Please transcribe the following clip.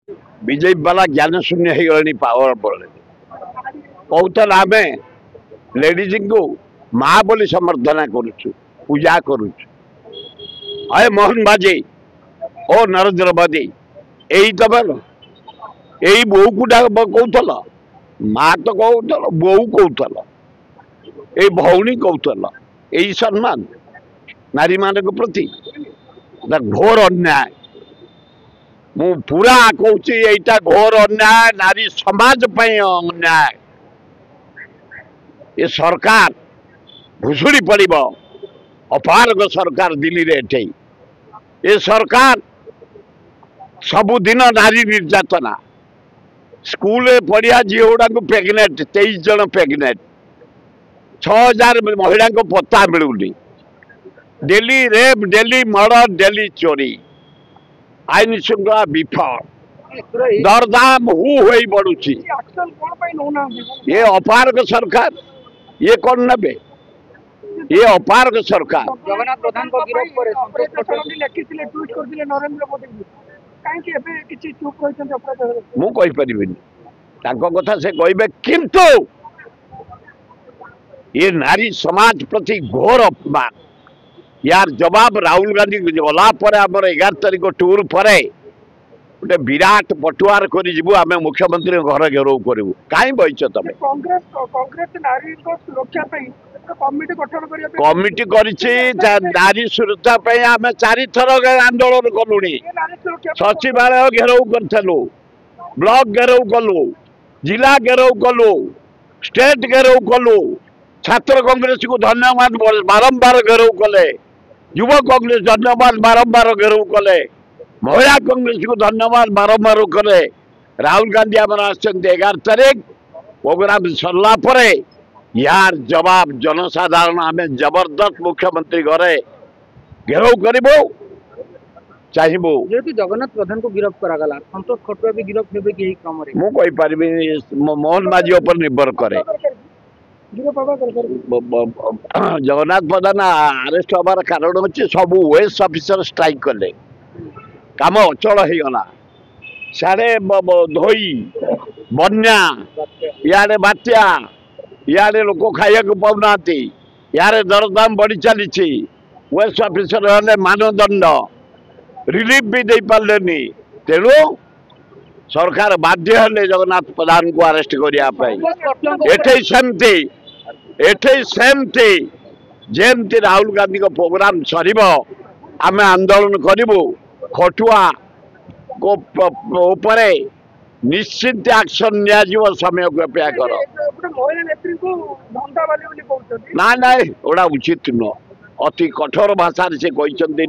BJP वाला ज्ञान शून्य हो गले पावर बल कहतल आम लेडीज को माँ बोली समर्थना करुचु पूजा करुचु अरे मोहन बाजी ओ नरेंद्र मोदी यही तब यही बोऊ को कहतल माँ तो कहतल बोऊ कहतल ये भौणी कहतल यही सम्मान नारी मान प्रति घोर अन्याय मु पूरा कहूँ यहीटा घोर अन्याय नारी समाज पे अन्याय ये सरकार भुसुड़ी पड़ अपारग सरकार दिल्ली रे एठे ये सरकार सबुदिन नारी निर्यातना स्कूल पढ़िया झील गुड़ा प्रेगनेट 23 जन प्रेगनेट 6000 महिला को पत्ता मिलूनी daily rape daily murder daily चोरी आईन श्रृंखला विफल दरदाम हो बढ़ुची ये अपारग सरकार ये कौन नबे ये अपारग सरकार जगन्नाथ प्रधान को गिरफ्त करे लिखिथिले ट्वीट करथिले नरेंद्र मोदी काहे कि एबे किछि चुप रहिसन अपराध मु कहि परिबिनी तांको कथा से कहबे किंतु ये नारी समाज प्रति घोर अपमान यार जवाब राहुल गांधी गला पर आमर 11 तारिख टूर पर गोटे विराट पटुआर कर मुख्यमंत्री घर घेराव करूँ कहीं बच तुम कमिटी कर नारी सुरक्षा आम 4 थर आंदोलन कलु सचिवालय घेराव करूँ ब्लॉक घेराव कलु जिला घेराव कलु स्टेट घेराव कलु छात्र कांग्रेस को धन्यवाद बारंबार घेराव कले युवा कांग्रेस धन्यवाद बारंबार घेराव कले महिला कांग्रेस को धन्यवाद बारंबार कले राहुल गांधी आम 11 तारिख प्रोग्राम सरला परे यार जवाब जनसाधारण आम जबरदस्त मुख्यमंत्री घरे घेराव करू चाहबू जेहेतु जगन्नाथ प्रधान को गिरफ्त करागला संतोष खटुआ भी गिरफ्त हेबे कि क्रम रे मु कहि पारबी मोहन माझी ऊपर निर्भर करे जगन्नाथ प्रधान अरेस्ट हबार कारण अच्छे सब वेस्ट ऑफिसर स्ट्राइक कले काम अचल हो गला सारे धोई बन्या इे बात्या इे लोक खाया पाऊना यार दरदाम बढ़ी चली वेस्ट ऑफिसर हेले मानदंड रिलीफ भी दे पारे तेणु सरकार बाध्य हेले जगन्नाथ प्रधान को अरेस्ट करने एठे सेमती जेमती राहुल गांधी को प्रोग्राम सर आम आंदोलन करूँ खटुआ को उपरे निश्चित एक्शन निया समय को अपेक्षा कर ना ना उड़ा उचित नुह अति कठोर भाषा से कहते